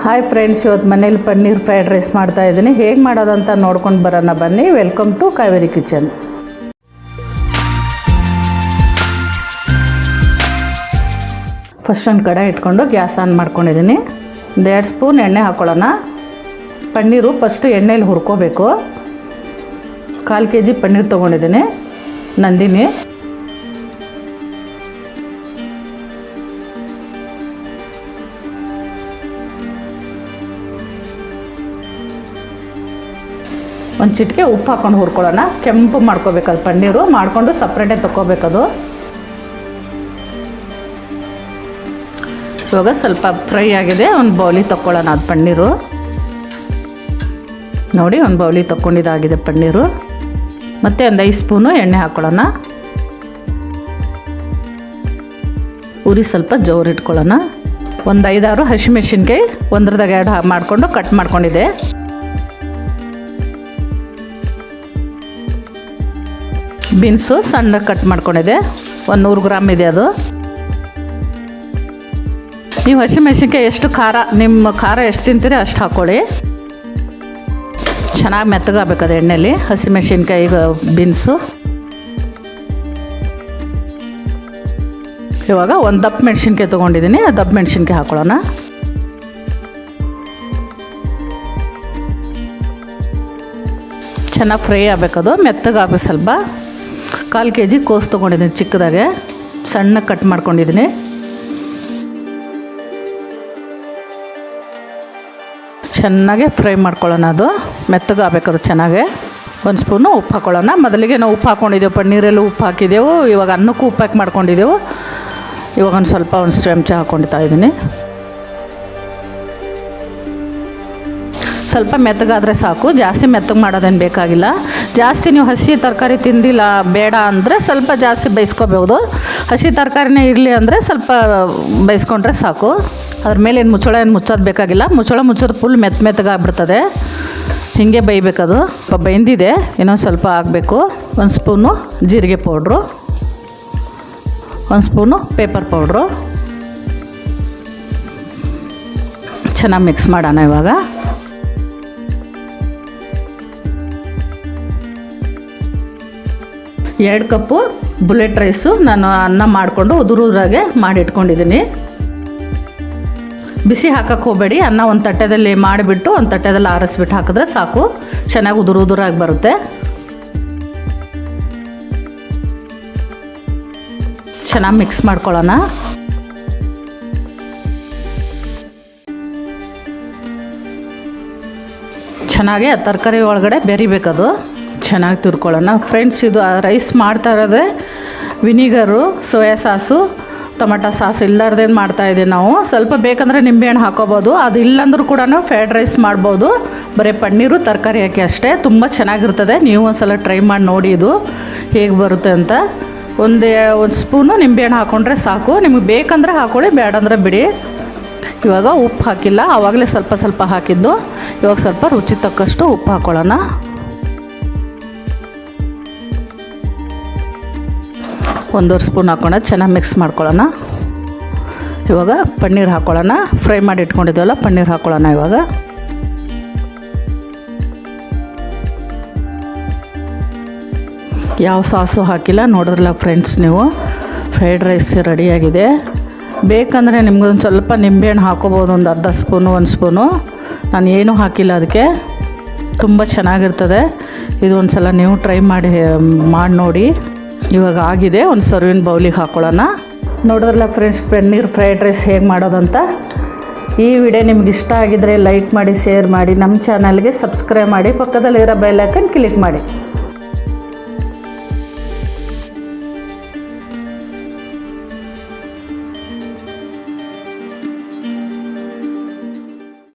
Hi friends, ಇವತ್ತು ಮನೇಲಿ paneer fried rice ಮಾಡ್ತಾ ಇದ್ದೀನಿ. ಹೇಗೆ ಮಾಡೋದಂತ ನೋಡ್ಕೊಂಡು ಬರೋಣ ಬನ್ನಿ. Welcome to Kaveri kitchen. First ಒಂದು ಕಡೆ ಇಟ್ಕೊಂಡು ಗ್ಯಾಸ್ ಆನ್ ಮಾಡ್ಕೊಂಡಿದ್ದೀನಿ. 1.5 ಸ್ಪೂನ್ ಎಣ್ಣೆ ಹಾಕ್ಕೊಳ್ಳೋಣ. ಪನ್ನೀರು ಫಸ್ಟು ಎಣ್ಣೆಯಲ್ಲಿ ಹುರ್ಕೋಬೇಕು. 1/4 kg ಪನ್ನೀರ್ ತೊಗೊಂಡಿದ್ದೀನಿ, ನಂದಿನಿ. ಒಂದು ಚಿಟಿಕೆ ಉಪ್ಪು ಹಾಕ್ಕೊಂಡು ಹುರ್ಕೊಳ್ಳೋಣ. ಕೆಂಪು ಮಾಡ್ಕೋಬೇಕದು ಪನ್ನೀರು, ಮಾಡಿಕೊಂಡು ಸಪ್ರೇಟಾಗಿ ತೊಗೋಬೇಕದು. ಇವಾಗ ಸ್ವಲ್ಪ ಫ್ರೈ ಆಗಿದೆ, ಒಂದು ಬೌಲಿಗೆ ತೊಗೊಳ್ಳೋಣ ಅದು ಪನ್ನೀರು. ನೋಡಿ, ಒಂದು ಬೌಲಿಗೆ ತೊಗೊಂಡಿದ್ದಾಗಿದೆ ಪನ್ನೀರು. ಮತ್ತು ಒಂದು 5 ಸ್ಪೂನು ಎಣ್ಣೆ ಹಾಕ್ಕೊಳ್ಳೋಣ. ಉರಿ ಸ್ವಲ್ಪ ಜೋರಿಟ್ಕೊಳ್ಳೋಣ. ಒಂದು 5-6 ಹಸಿಮೆಣ್ಸಿನ್ಕಾಯಿ ಒಂದ್ರದಾಗ 2 ಮಾಡಿಕೊಂಡು ಕಟ್ ಮಾಡ್ಕೊಂಡಿದ್ದೆ. ಬೀನ್ಸು ಸಣ್ಣ ಕಟ್ ಮಾಡ್ಕೊಂಡಿದ್ದೆ, 100 ಗ್ರಾಮ್ ಇದೆ ಅದು. ನೀವು ಹಸಿಮೆಣ್ಸಿನ್ಕಾಯಿ ಎಷ್ಟು ಖಾರ, ನಿಮ್ಮ ಖಾರ ಎಷ್ಟು ತಿಂತೀರಿ ಅಷ್ಟು ಹಾಕ್ಕೊಳ್ಳಿ. ಚೆನ್ನಾಗಿ ಮೆತ್ತಗಾಗಬೇಕದು ಎಣ್ಣೆಯಲ್ಲಿ ಹಸಿಮೆಣ್ಸಿನ್ಕಾಯಿ, ಬೀನ್ಸು. ಇವಾಗ ಒಂದು ದಪ್ಪ ಮೆಣಸಿನ್ಕಾಯಿ ತೊಗೊಂಡಿದ್ದೀನಿ, ಆ ದಪ್ಪ ಮೆಣಸಿನ್ಕಾಯಿ ಹಾಕ್ಕೊಳ್ಳೋಣ. ಚೆನ್ನಾಗಿ ಫ್ರೈ ಆಗಬೇಕದು, ಮೆತ್ತಗಾಗಬೇಕು ಸ್ವಲ್ಪ. 1/4 kg ಕೋಸು ತೊಗೊಂಡಿದ್ದೀನಿ, ಚಿಕ್ಕದಾಗೆ ಸಣ್ಣ ಕಟ್ ಮಾಡ್ಕೊಂಡಿದ್ದೀನಿ. ಚೆನ್ನಾಗಿ ಫ್ರೈ ಮಾಡ್ಕೊಳ್ಳೋಣ, ಅದು ಮೆತ್ತಗಾಗಬೇಕದು ಚೆನ್ನಾಗೆ. 1 ಸ್ಪೂನು ಉಪ್ಪು ಹಾಕ್ಕೊಳ್ಳೋಣ. ಮೊದಲಿಗೆ ನಾವು ಉಪ್ಪು ಹಾಕ್ಕೊಂಡಿದ್ದೆವು, ಪನ್ನೀರೆಲ್ಲ ಉಪ್ಪು ಹಾಕಿದ್ದೆವು. ಇವಾಗ ಅನ್ನಕ್ಕೂ ಉಪ್ಪು ಹಾಕಿ ಮಾಡ್ಕೊಂಡಿದ್ದೆವು. ಇವಾಗ ಒಂದು ಚಮಚ ಹಾಕ್ಕೊಳ್ತಾ ಇದ್ದೀನಿ. ಸ್ವಲ್ಪ ಮೆತ್ತಗಾದರೆ ಸಾಕು, ಜಾಸ್ತಿ ಮೆತ್ತಗೆ ಮಾಡೋದೇನು ಬೇಕಾಗಿಲ್ಲ. ಜಾಸ್ತಿ ನೀವು ಹಸಿ ತರಕಾರಿ ತಿಂದಿಲ್ಲ ಬೇಡ ಅಂದರೆ ಸ್ವಲ್ಪ ಜಾಸ್ತಿ ಬೇಯಿಸ್ಕೋಬೋದು. ಹಸಿ ತರಕಾರಿನೇ ಇರಲಿ ಅಂದರೆ ಸ್ವಲ್ಪ ಬೇಯಿಸ್ಕೊಂಡ್ರೆ ಸಾಕು. ಅದ್ರ ಮೇಲೆ ಏನು ಮುಚ್ಚೋದು ಬೇಕಾಗಿಲ್ಲ. ಮುಚ್ಚೋದು ಫುಲ್ ಮೆತ್ತಗಾಗ್ಬಿಡ್ತದೆ. ಹೀಗೆ ಬೇಯಬೇಕದು. ಬೆಂದಿದೆ, ಇನ್ನೊಂದು ಸ್ವಲ್ಪ ಆಗಬೇಕು. 1 ಸ್ಪೂನು ಜೀರಿಗೆ ಪೌಡ್ರು, 1 ಸ್ಪೂನು ಪೇಪರ್ ಪೌಡ್ರು. ಚೆನ್ನಾಗಿ ಮಿಕ್ಸ್ ಮಾಡೋಣ. ಇವಾಗ 2 ಕಪ್ಪು ಬುಲೆಟ್ ರೈಸು ನಾನು ಅನ್ನ ಮಾಡಿಕೊಂಡು ಉದುರಾಗೆ ಮಾಡಿ ಇಟ್ಕೊಂಡಿದ್ದೀನಿ. ಬಿಸಿ ಹಾಕಕ್ಕೆ ಹೋಗಬೇಡಿ. ಅನ್ನ ಒಂದು ತಟ್ಟೆದಲ್ಲಿ ಮಾಡಿಬಿಟ್ಟು ಒಂದು ತಟ್ಟೆದಲ್ಲಿ ಆರಿಸ್ಬಿಟ್ಟು ಹಾಕಿದ್ರೆ ಸಾಕು, ಚೆನ್ನಾಗಿ ಉದುರಾಗಿ ಬರುತ್ತೆ. ಚೆನ್ನಾಗಿ ಮಿಕ್ಸ್ ಮಾಡ್ಕೊಳ್ಳೋಣ. ಚೆನ್ನಾಗಿ ಆ ತರಕಾರಿ ಒಳಗಡೆ ಬೆರಿಬೇಕದು. ಚೆನ್ನಾಗಿ ತುರ್ಕೊಳ್ಳೋಣ. ಫ್ರೆಂಡ್ಸ್, ಇದು ರೈಸ್ ಮಾಡ್ತಾ ಇರೋದೇ vinegar, soya sauce, tomato sauce ಇಲ್ಲಾರ್ದೇನು ಮಾಡ್ತಾಯಿದ್ದೀವಿ ನಾವು. ಸ್ವಲ್ಪ ಬೇಕಂದರೆ ನಿಂಬೆಹಣ್ಣು ಹಾಕೋಬೋದು. ಅದು ಇಲ್ಲಾಂದ್ರೂ ಕೂಡ ಫ್ರೈಡ್ ರೈಸ್ ಮಾಡ್ಬೋದು. ಬರೀ ಪನ್ನೀರು ತರಕಾರಿ ಹಾಕಿ ಅಷ್ಟೇ. ತುಂಬ ಚೆನ್ನಾಗಿರ್ತದೆ. ನೀವು ಒಂದು ಸಲ ಟ್ರೈ ಮಾಡಿ ನೋಡಿ ಇದು ಹೇಗೆ ಬರುತ್ತೆ ಅಂತ. ಒಂದು ಸ್ಪೂನು ನಿಂಬೆಹಣ್ಣು ಹಾಕ್ಕೊಂಡ್ರೆ ಸಾಕು. ನಿಮಗೆ ಬೇಕಂದರೆ ಹಾಕ್ಕೊಳ್ಳಿ, ಬೇಡಂದರೆ ಬಿಡಿ. ಇವಾಗ ಉಪ್ಪು ಹಾಕಿಲ್ಲ, ಆವಾಗಲೇ ಸ್ವಲ್ಪ ಹಾಕಿದ್ದು. ಇವಾಗ ಸ್ವಲ್ಪ ರುಚಿ ತಕ್ಕಷ್ಟು ಉಪ್ಪು ಹಾಕ್ಕೊಳ್ಳೋಣ. ಒಂದೂವರೆ ಸ್ಪೂನ್ ಹಾಕ್ಕೊಂಡು ಚೆನ್ನಾಗಿ ಮಿಕ್ಸ್ ಮಾಡ್ಕೊಳ್ಳೋಣ. ಇವಾಗ ಪನ್ನೀರ್ ಹಾಕ್ಕೊಳ್ಳೋಣ. ಫ್ರೈ ಮಾಡಿ ಇಟ್ಕೊಂಡಿದ್ದೀವಲ್ಲ, ಪನ್ನೀರ್ ಹಾಕ್ಕೊಳ್ಳೋಣ. ಇವಾಗ ಯಾವ ಸಾಸು ಹಾಕಿಲ್ಲ, ನೋಡಿದ್ರಲ್ಲ ಫ್ರೆಂಡ್ಸ್ ನೀವು. ಫ್ರೈಡ್ ರೈಸ್ ರೆಡಿಯಾಗಿದೆ. ಬೇಕಂದರೆ ನಿಮ್ಗೊಂದು ಸ್ವಲ್ಪ ನಿಂಬೆಹಣ್ಣು ಹಾಕೋಬೋದು, ಒಂದು ಅರ್ಧ ಸ್ಪೂನು, 1 ಸ್ಪೂನು. ನಾನು ಏನೂ ಹಾಕಿಲ್ಲ ಅದಕ್ಕೆ. ತುಂಬ ಚೆನ್ನಾಗಿರ್ತದೆ ಇದು. ಒಂದು ಸಲ ನೀವು ಟ್ರೈ ಮಾಡಿ ನೋಡಿ. ಇವಾಗ ಆಗಿದೆ. ಒಂದು ಸರ್ವಿನ ಬೌಲಿಗೆ ಹಾಕ್ಕೊಳ್ಳೋಣ. ನೋಡಿದ್ರಲ್ಲ ಫ್ರೆಂಡ್ಸ್, ಪನ್ನೀರ್ ಫ್ರೈಡ್ ರೈಸ್ ಹೇಗೆ ಮಾಡೋದಂತ. ಈ ವಿಡಿಯೋ ನಿಮ್ಗೆ ಇಷ್ಟ ಆಗಿದ್ದರೆ ಲೈಕ್ ಮಾಡಿ, ಶೇರ್ ಮಾಡಿ, ನಮ್ಮ ಚಾನಲ್ಗೆ ಸಬ್ಸ್ಕ್ರೈಬ್ ಮಾಡಿ, ಪಕ್ಕದಲ್ಲಿರೋ ಬೆಲ್ ಐಕನ್ ಕ್ಲಿಕ್ ಮಾಡಿ.